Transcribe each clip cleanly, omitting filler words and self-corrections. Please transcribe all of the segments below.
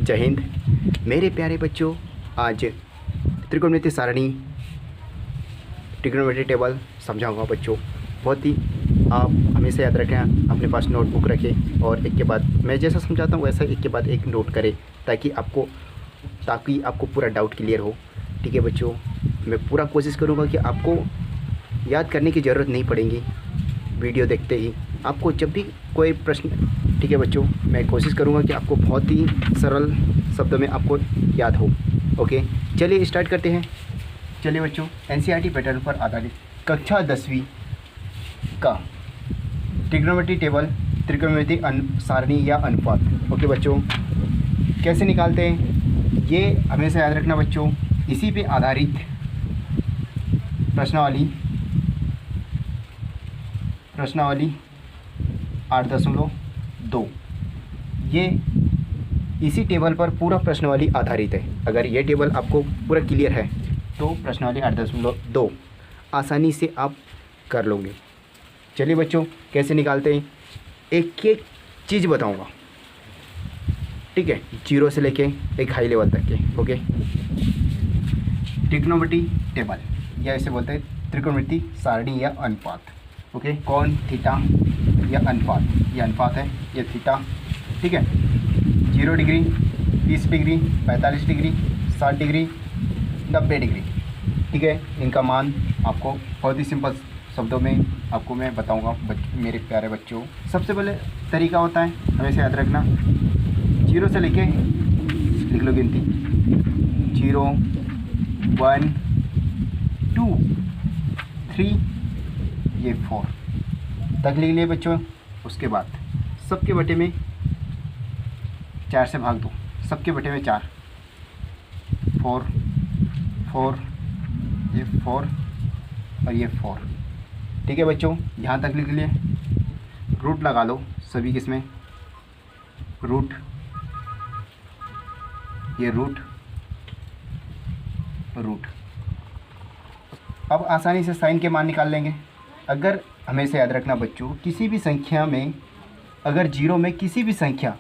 जय हिंद मेरे प्यारे बच्चों। आज त्रिकोणमिति सारणी ट्रिग्नोमेट्री टेबल समझाऊंगा बच्चों। बहुत ही आप हमेशा याद रखें, अपने पास नोटबुक रखें और एक के बाद मैं जैसा समझाता हूँ वैसा एक के बाद एक नोट करें ताकि आपको पूरा डाउट क्लियर हो। ठीक है बच्चों, मैं पूरा कोशिश करूँगा कि आपको याद करने की ज़रूरत नहीं पड़ेगी। वीडियो देखते ही आपको जब भी कोई प्रश्न, ठीक है बच्चों, मैं कोशिश करूँगा कि आपको बहुत ही सरल शब्दों में आपको याद हो। ओके, चलिए स्टार्ट करते हैं। चलिए बच्चों, एनसीईआरटी पैटर्न पर आधारित कक्षा 10वीं का ट्रिग्नोमेट्री टेबल, त्रिकोणमिति सारणी या अनुपात। ओके बच्चों, कैसे निकालते हैं ये हमेशा याद रखना बच्चों। इसी पे आधारित प्रश्नावली 8.2 ये इसी टेबल पर पूरा प्रश्नावली आधारित है। अगर ये टेबल आपको पूरा क्लियर है तो प्रश्नावली 8.2 आसानी से आप कर लोगे। चलिए बच्चों, कैसे निकालते हैं एक एक चीज़ बताऊंगा। ठीक है, जीरो से लेके एक हाई लेवल तक के। ओके, ट्रिग्नोमेट्री टेबल या इसे बोलते हैं त्रिकोणमिति सारणी या अनुपात। ओके, कौन थीटा या अनुपात, ये अनुपात है, ये थीटा। ठीक है, 0 degree, 30 degree, 45 degree, 60 degree, 90 degree. ठीक है, इनका मान आपको बहुत ही सिंपल शब्दों में आपको मैं बताऊंगा मेरे प्यारे बच्चों। सबसे पहले तरीका होता है, हमेशा याद रखना, 0 से लेके लिख लो गिनती, 0 1 2 3 ये 4 तक लिख लिए बच्चों। उसके बाद सबके बटे में 4 से भाग दो, सबके बटे में 4, 4 4 ये 4 और ये 4। ठीक है बच्चों, यहाँ तक लिख लिए। रूट लगा लो सभी किसमें, रूट, ये रूट रूट। अब आसानी से साइन के मान निकाल लेंगे। अगर हमेशा याद रखना बच्चों, किसी भी संख्या में अगर जीरो में किसी भी संख्या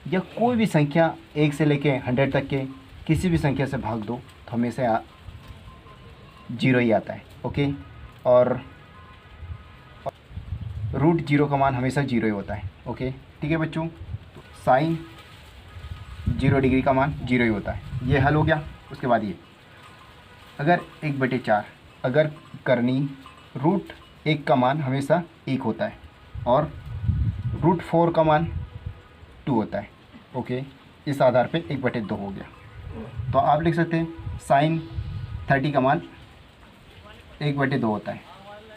या कोई भी संख्या 1 से लेके 100 तक के किसी भी संख्या से भाग दो तो हमेशा जीरो ही आता है। ओके, और रूट जीरो का मान हमेशा जीरो ही होता है। ओके, ठीक है बच्चों, तो साइन 0 डिग्री का मान जीरो ही होता है। ये हल हो गया। उसके बाद ये अगर 1/4 अगर करनी, रूट 1 का मान हमेशा 1 होता है और रूट 4 का मान 2 होता है। ओके, इस आधार पे 1/2 हो गया। तो आप लिख सकते हैं साइन 30 का मान 1/2 होता है।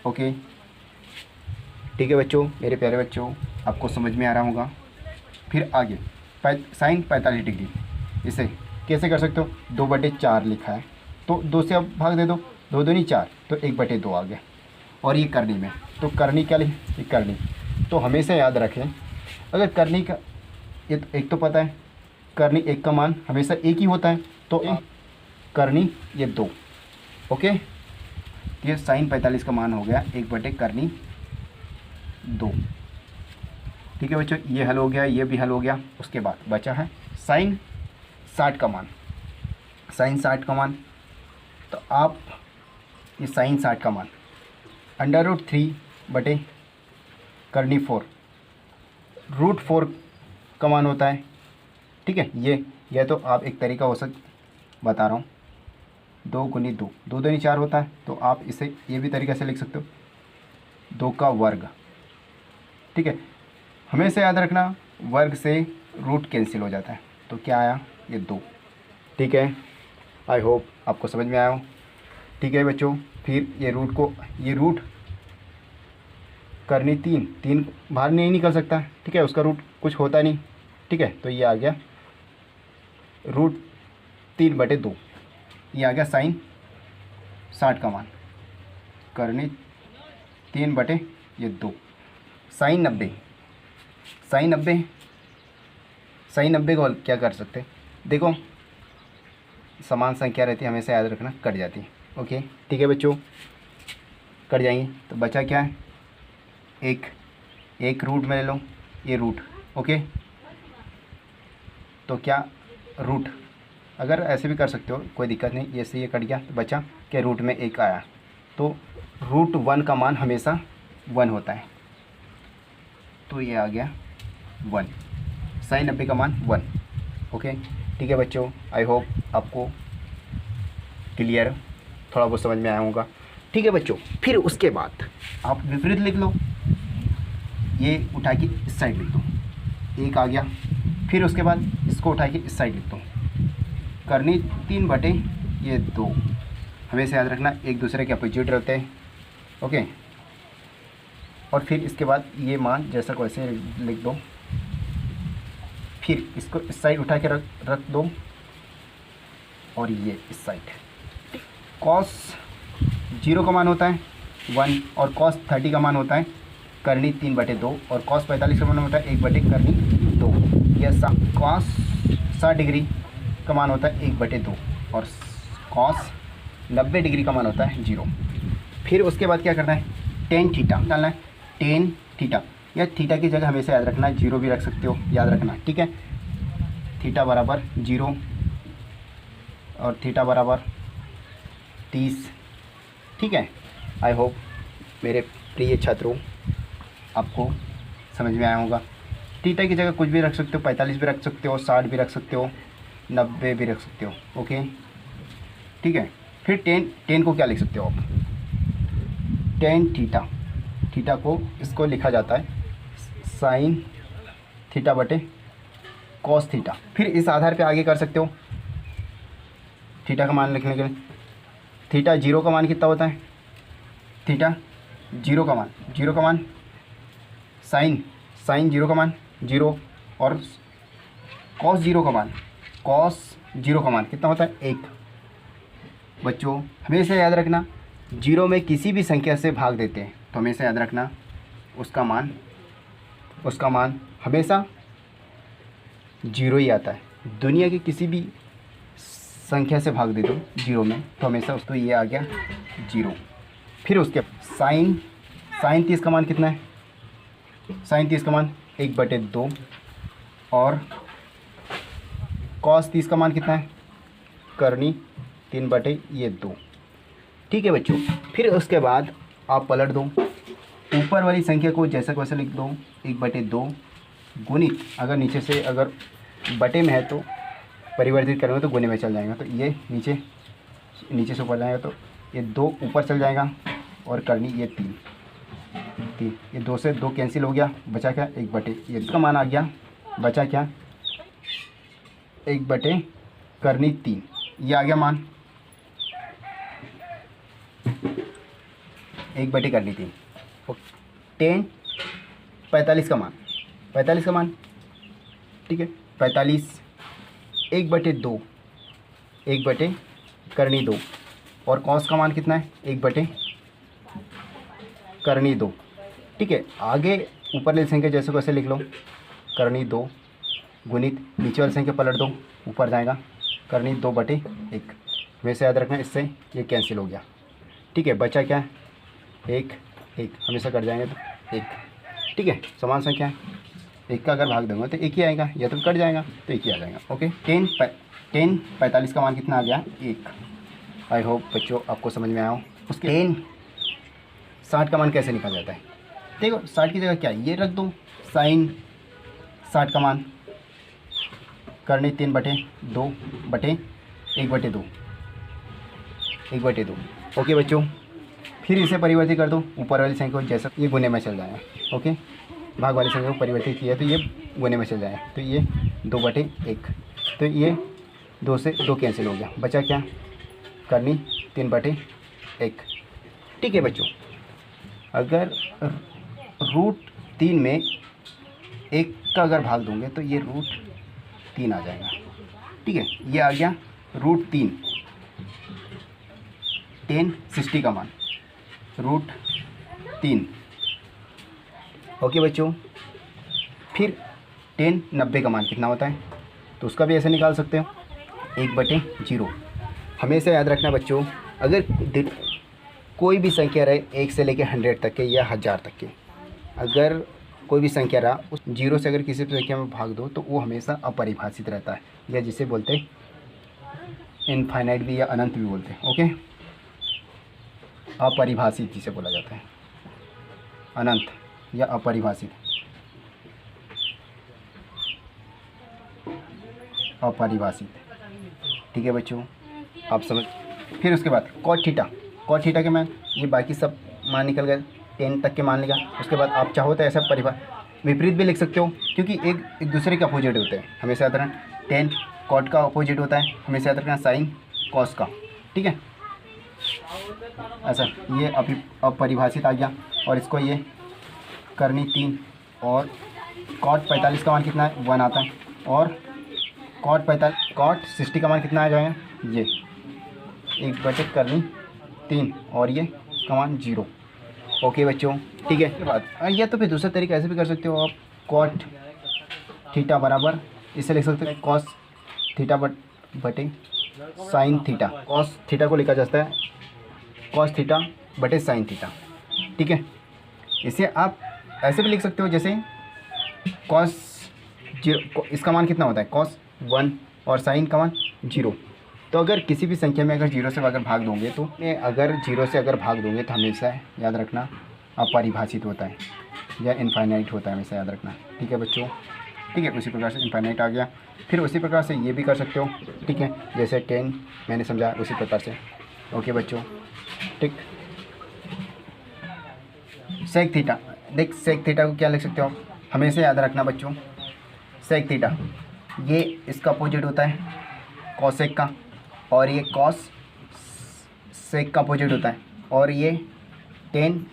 ओके, ठीक है बच्चों, मेरे प्यारे बच्चों, आपको समझ में आ रहा होगा। फिर आगे साइन 45 डिग्री, इसे कैसे कर सकते हो, 2/4 लिखा है तो 2 से अब भाग दे दो, 2 दूनी 4 तो 1/2 आ गया। और ये करनी में, तो करनी क्या लिख, ये करनी। तो हमेशा याद रखें, अगर करनी का ये एक तो पता है, करनी 1 का मान हमेशा 1 ही होता है, तो करनी ये 2। ओके, ये साइन 45 का मान हो गया 1/करनी 2। ठीक है बच्चों, ये हल हो गया, ये भी हल हो गया। उसके बाद बचा है साइन 60 का मान। साइन 60 का मान, तो आप ये साइन 60 का मान √3 करनी 4, रूट 4 का मान होता है। ठीक है, ये तो आप एक तरीका हो बता रहा हूँ, 2 गुनी 2, 2 दूनी 4 होता है, तो आप इसे ये भी तरीके से लिख सकते हो, 2 का वर्ग। ठीक है, हमेशा याद रखना वर्ग से रूट कैंसिल हो जाता है, तो क्या आया, ये 2। ठीक है, आई होप आपको समझ में आया हो। ठीक है बच्चों, फिर ये रूट करनी 3 बाहर नहीं निकल सकता। ठीक है, उसका रूट कुछ होता नहीं। ठीक है, तो ये आ गया √3/2, ये आ गया साइन 60 का मान, करनी 3/2। साइन 90, साइन 90 को क्या कर सकते हैं, देखो समान संख्या रहती है, हमेशा याद रखना, कट जाती है। ओके, ठीक है बच्चों, कट जाएंगे तो बचा क्या है, एक रूट में ले लो, ये रूट। ओके, तो क्या रूट, अगर ऐसे भी कर सकते हो कोई दिक्कत नहीं, ये से ये कट गया तो बचा कि रूट में 1 आया, तो रूट 1 का मान हमेशा 1 होता है, तो ये आ गया 1, sin 90 का मान 1। ओके ठीक है बच्चों, आई होप आपको क्लियर, थोड़ा बहुत समझ में आया होगा। ठीक है बच्चों, फिर उसके बाद आप विपरीत लिख लो, ये उठा के इस साइड लिख दो, 1 आ गया। फिर उसके बाद इसको उठा के इस साइड लिख दो, करनी 3 बटे ये 2, हमेशा याद रखना एक दूसरे के अपोजिट रहते हैं। ओके, और फिर इसके बाद ये मान जैसा को ऐसे लिख दो, फिर इसको इस साइड उठा के रख दो, और ये इस साइड। कॉस 0 का मान होता है 1, और कॉस 30 का मान होता है करनी 3 बटे 2, और कॉस 45 का मान होता है 1 बटे करनी 2। यह कॉस 60 डिग्री का मान होता है 1 बटे 2, और कॉस 90 डिग्री का मान होता है 0। फिर उसके बाद क्या करना है, टेन थीटा डालना है, टेन थीटा, या थीटा की जगह हमेशा याद रखना 0 भी रख सकते हो, याद रखना, ठीक है। थीटा बराबर 0 और थीटा बराबर 30, ठीक है। आई होप मेरे प्रिय छात्रों आपको समझ में आया होगा। थीटा की जगह कुछ भी रख सकते हो, 45 भी रख सकते हो, 60 भी रख सकते हो, 90 भी रख सकते हो। ओके ठीक है। फिर टेन को क्या लिख सकते हो आप, टेन थीटा, थीटा को इसको लिखा जाता है साइन थीटा बटे कॉस थीटा। फिर इस आधार पे आगे कर सकते हो, थीटा का मान लिखने के लिए, थीटा 0 का मान कितना होता है, थीटा 0 का मान साइन 0 का मान 0, और कॉस 0 का मान कितना होता है 1। बच्चों हमेशा याद रखना 0 में किसी भी संख्या से भाग देते हैं तो हमेशा याद रखना उसका मान हमेशा 0 ही आता है। दुनिया की किसी भी संख्या से भाग दे दो 0 में तो हमेशा उसको ये आ गया 0। फिर उसके साइन 30 का मान कितना है, साइन 30 का मान 1/2, और कॉस 30 का मान कितना है, करनी 3/2। ठीक है बच्चों। फिर उसके बाद आप पलट दो, ऊपर वाली संख्या को जैसा को वैसा लिख दो 1/2 गुणित, अगर नीचे से अगर बटे में है तो परिवर्तित करेंगे तो गुणे में चल जाएगा, तो ये नीचे से ऊपर जाएगा तो ये 2 ऊपर चल जाएगा, और करनी ये 3, ये 2 से 2 कैंसिल हो गया, बचा क्या 1/, ये इसका मान आ गया, बचा क्या 1/, करनी 3, ये आ गया मान 1/, करनी 3। टेन 45 का मान ठीक है, 45 1/2, 1/, करनी 2, और कॉस का मान कितना है 1/, करनी 2। ठीक है, आगे ऊपर वाली संख्या जैसे कैसे लिख लो, करनी 2 गुणित नीचे वाली संख्या पलट दो, ऊपर जाएगा करनी 2/1। वैसे याद रखना इससे ये कैंसिल हो गया। ठीक है, बचा क्या 1 हमेशा कट जाएंगे तो 1। ठीक है, समान संख्या है, 1 का अगर भाग दूंगा तो 1 ही आएगा, या तो कट जाएगा तो 1 ही आ जाएगा। ओके, 45 का मान कितना आ गया 1। आई होप बच्चों आपको समझ में आया हो। उसके 60 का मान कैसे निकाला जाता है, देखो 60 की जगह क्या ये रख दो, साइन 60 का मान करनी 3/2 बटे 1/2, 1/2। ओके बच्चों, फिर इसे परिवर्तित कर दो, ऊपर वाली संख्या को जैसा ये गुने में चल जाएगा। ओके, भाग वाली संख्या को परिवर्तित किया तो ये गुने में चल जाएगा, तो ये 2/1, तो ये 2 से 2 कैंसिल हो गया, बचा क्या करनी 3/1। ठीक है बच्चों, अगर √3 में 1 का अगर भाग दूंगे तो ये √3 आ जाएगा। ठीक है, ये आ गया √3, 1060 का मान √3। ओके बच्चों, फिर 1090 का मान कितना होता है, तो उसका भी ऐसे निकाल सकते हो 1/0। हमेशा याद रखना बच्चों, अगर कोई भी संख्या रहे 1 से लेकर 100 तक के या 1000 तक के, अगर कोई भी संख्या रहा उस जीरो से अगर किसी भी संख्या में भाग दो तो वो हमेशा अपरिभाषित रहता है, या जिसे बोलते हैं इनफाइनाइट भी या अनंत भी बोलते हैं। ओके, अपरिभाषित जिसे बोला जाता है, अनंत या अपरिभाषित, अपरिभाषित। ठीक है बच्चों, आप समझ। फिर उसके बाद कॉट थीटा के मान, ये बाकी सब मान निकल गए, 10 तक के मान लिया। उसके बाद आप चाहो तो ऐसा विपरीत भी लिख सकते हो, क्योंकि एक दूसरे के अपोजिट होते हैं, हमेशा याद रखना। 10 कॉट का अपोजिट होता है, हमेशा याद रखना साइन कॉस का। ठीक है, ऐसा ये अपरिभाषित आ गया। और इसको ये करनी 3, और कॉट 45 का मान कितना है, 1 आता है। और कॉट 60 का मान कितना आ जाएगा, ये 1 करनी 3, और ये का मान 0। ओके बच्चों, ठीक है। इसके बाद या तो फिर दूसरा तरीका ऐसे भी कर सकते हो आप, कॉट थीटा बराबर इसे लिख सकते हो कॉस थीटा बटे साइन थीटा। कॉस थीटा को लिखा जाता है कॉस थीटा बटे साइन थीटा। ठीक है, इसे आप ऐसे भी लिख सकते हो जैसे कॉस 0, इसका मान कितना होता है कॉस 1, और साइन का मान 0। तो अगर किसी भी संख्या में अगर 0 से अगर भाग दोगे तो अगर 0 से अगर भाग दोगे तो हमेशा याद रखना अपरिभाषित होता है या इनफाइनाइट होता है, हमेशा याद रखना। ठीक है बच्चों, ठीक है। उसी प्रकार से इनफाइनाइट आ गया। फिर उसी प्रकार से ये भी कर सकते हो। ठीक है, जैसे 10 मैंने समझा उसी प्रकार से। ओके बच्चों, ठीक। सेक थीटा, देख सेक थीटा को क्या लिख सकते हो आप, हमेशा याद रखना बच्चों, सेक थीटा ये इसका अपोजिट होता है कॉसेक का, और ये कॉस सेक का अपोजिट होता है, और ये 10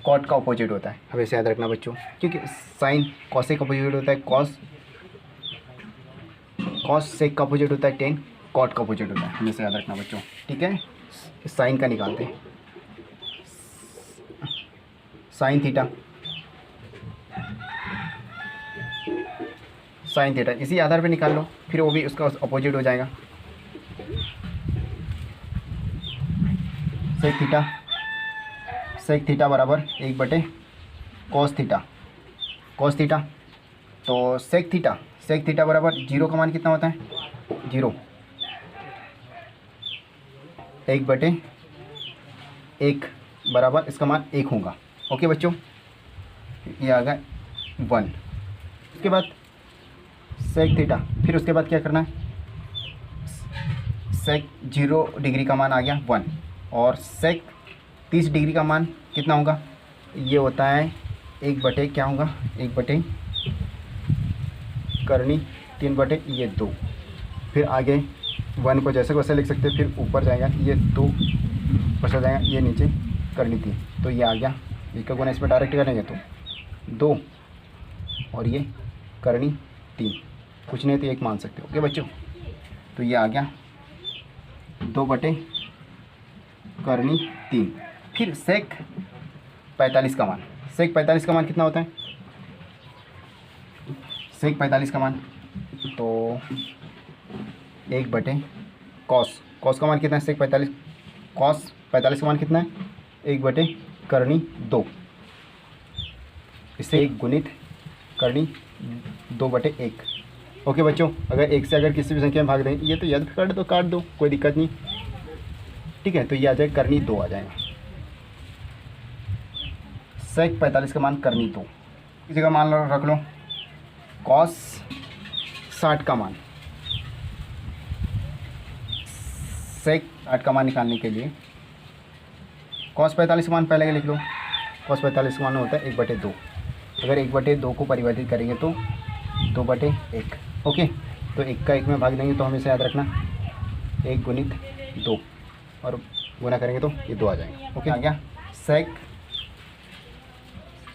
कॉट का अपोजिट होता है, हमेशा याद रखना बच्चों। क्योंकि साइन कॉसेक का अपोजिट होता है, कॉस सेक का अपोजिट होता है 10 कॉट का अपोजिट होता है, हमेशा याद रखना बच्चों। ठीक है, साइन का निकालते हैं, साइन थीटा इसी आधार पे निकाल लो, फिर वो भी उसका अपोजिट हो जाएगा। सेक थीटा बराबर 1 बटे कॉस थीटा। तो सेक थीटा बराबर 0 का मान कितना होता है 0, 1 बटे 1 बराबर इसका मान 1 होगा। ओके बच्चों, ये आ गया 1। उसके बाद सेक थीटा, फिर उसके बाद क्या करना है, सेक 0 डिग्री का मान आ गया 1, और सेक 30 डिग्री का मान कितना होगा, ये होता है 1 बटे क्या होगा 1 बटे करनी 3 बटे ये 2। फिर आगे 1 को जैसे को वैसे लिख सकते हैं, फिर ऊपर जाएगा ये 2 बचा जाएगा, ये नीचे करनी 3, तो ये आ गया। इसका गुना इसमें डायरेक्ट करेंगे तो 2, और ये करनी 3, कुछ नहीं तो 1 मान सकते हो। ओके बच्चों, तो ये आ गया 2 बटे करनी 3। फिर सेक 45 का मान, सेक 45 का मान कितना होता है, सेक 45 का मान तो 1 बटे कॉस का मान कितना है, सेक 45 कॉस 45 का मान कितना है 1 बटे करनी 2, इससे 1 गुणित करनी 2 बटे 1। ओके बच्चों, अगर 1 से अगर किसी भी संख्या में भाग दें, ये तो याद काट दो कोई दिक्कत नहीं। ठीक है, तो ये आ जाएगा करनी 2 आ जाएगा, सेक 45 का मान करनी 2। इस जगह मान लो रख लो कॉस 60 का मान, सेक 60 का मान निकालने के लिए कॉस 45 का मान पहले लिख लो। कॉस 45 का मान होता है 1 बटे 2, अगर 1 बटे 2 को परिवर्तित करेंगे तो 2 बटे 1। ओके, तो 1 का 1 में भाग देंगे तो हमेशा याद रखना 1 गुणित 2, और गुना करेंगे तो ये 2 आ जाएंगे। ओके, आ गया सेक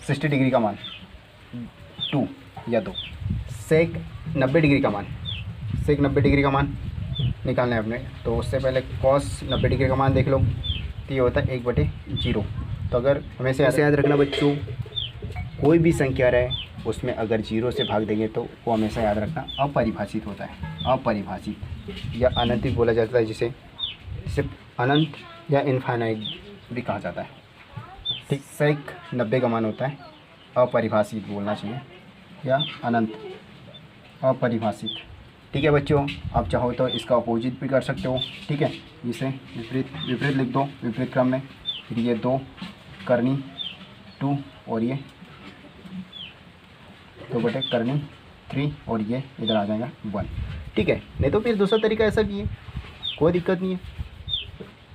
60 डिग्री का मान 2 या 2, सेक 90 डिग्री का मान, सेक 90 डिग्री का मान निकालना है अपने, तो उससे पहले कॉस 90 डिग्री का मान देख लो, तो ये होता है 1 बटे 0। तो अगर हमेशा ऐसे याद रखना बच्चों, कोई भी संख्या रहे उसमें अगर 0 से भाग देंगे तो वो हमेशा याद रखना अपरिभाषित होता है, अपरिभाषित या अनंत भी बोला जाता है, जिसे अनंत या इनफाइनाइट भी कहा जाता है। ठीक, सेक 90 का मान होता है अपरिभाषित बोलना चाहिए या अनंत, अपरिभाषित। ठीक है बच्चों, आप चाहो तो इसका अपोजिट भी कर सकते हो। ठीक है, इसे विपरीत लिख दो विपरीत क्रम में। फिर ये 2 करनी 2 और ये 2 करनी 3 और ये इधर आ जाएगा 1। ठीक है, नहीं तो फिर दूसरा तरीका ऐसा भी है, कोई दिक्कत नहीं है।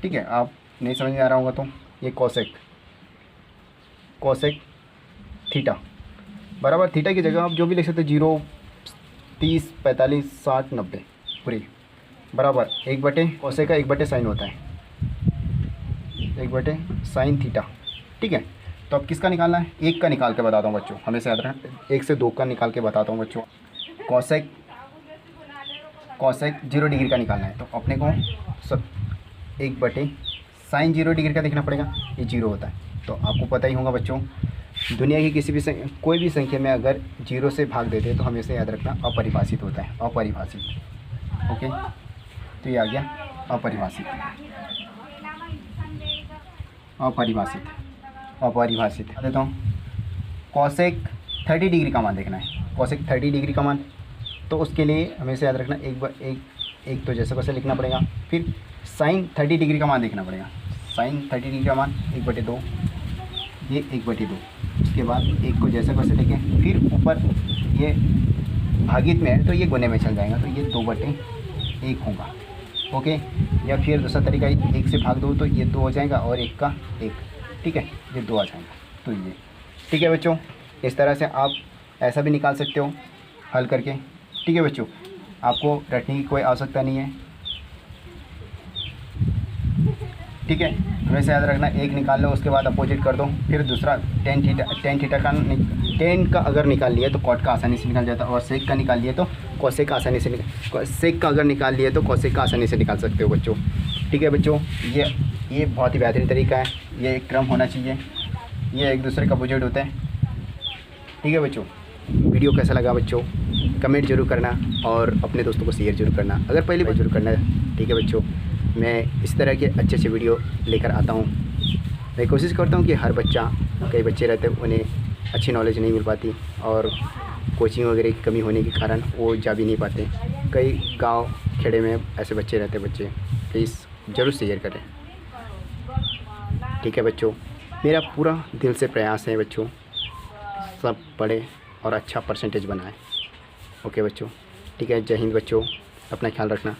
ठीक है, आप नहीं समझ में आ रहा होगा तो ये कोसेक थीटा बराबर थीटा की जगह आप जो भी लिख सकते हो 0, 30, 45, 60, 90 पूरी बराबर 1 कोसेक का 1 साइन होता है, 1 साइन थीटा। ठीक है, तो अब किसका निकालना है? 1 का निकाल के बताता हूँ बच्चों, हमेशा याद रखना 1 से 2 का निकाल के बताता हूँ बच्चों। कोसेक 0 डिग्री का निकालना है तो अपने को 1 साइन 0 डिग्री का देखना पड़ेगा, ये 0 होता है। तो आपको पता ही होगा बच्चों, दुनिया की किसी भी कोई भी संख्या में अगर 0 से भाग देते हैं तो हमेशा याद रखना अपरिभाषित होता है, अपरिभाषित। ओके, तो ये आ गया अपरिभाषित, अपरिभाषित देता हूँ। कोसेक 30 डिग्री का मान देखना है, कोसेक 30 डिग्री का मान, तो उसके लिए हमेशा याद रखना एक तो जैसे वैसे लिखना पड़ेगा। फिर साइन 30 डिग्री का मान देखना पड़ेगा, साइन 30 डिग्री का मान 1/2, ये 1/2। उसके बाद 1 को जैसे वैसे लेके फिर ऊपर ये भागित में है तो ये गुने में चल जाएगा, तो ये 2/1 होगा। ओके, या फिर दूसरा तरीका 1 से भाग दो तो ये 2 हो जाएगा और 1 का 1। ठीक है, ये 2 आ जाएगा, तो ये। ठीक है बच्चों, इस तरह से आप ऐसा भी निकाल सकते हो हल करके। ठीक है बच्चों, आपको रटने की कोई आवश्यकता नहीं है। ठीक है, वैसे याद रखना 1 निकाल लो, उसके बाद अपोजिट कर दो। फिर दूसरा टेन का अगर निकाल लिया तो कॉट का आसानी से निकल जाता है, और सेक का निकाल लिया तो कोसेक का आसानी से सेक का अगर निकाल लिया तो कोसेक का आसानी से निकाल सकते हो बच्चों। ठीक है बच्चों, ये बहुत ही बेहतरीन तरीका है, ये एक क्रम होना चाहिए, ये एक दूसरे का अपोजिट होता है। ठीक है बच्चों, वीडियो कैसा लगा बच्चों कमेंट जरूर करना और अपने दोस्तों को शेयर जरूर करना, अगर पहली बार जरूर करना। ठीक है बच्चों, मैं इस तरह के अच्छे वीडियो लेकर आता हूँ। मैं कोशिश करता हूँ कि हर बच्चा, कई बच्चे रहते हैं उन्हें अच्छी नॉलेज नहीं मिल पाती और कोचिंग वगैरह की कमी होने के कारण वो जा भी नहीं पाते। कई गांव खेड़े में ऐसे बच्चे रहते हैं, बच्चे प्लीज़ ज़रूर शेयर करें। ठीक है बच्चों, मेरा पूरा दिल से प्रयास है बच्चों सब पढ़े और अच्छा परसेंटेज बनाएं। ओके बच्चों, ठीक है, जय हिंद बच्चों, अपना ख्याल रखना।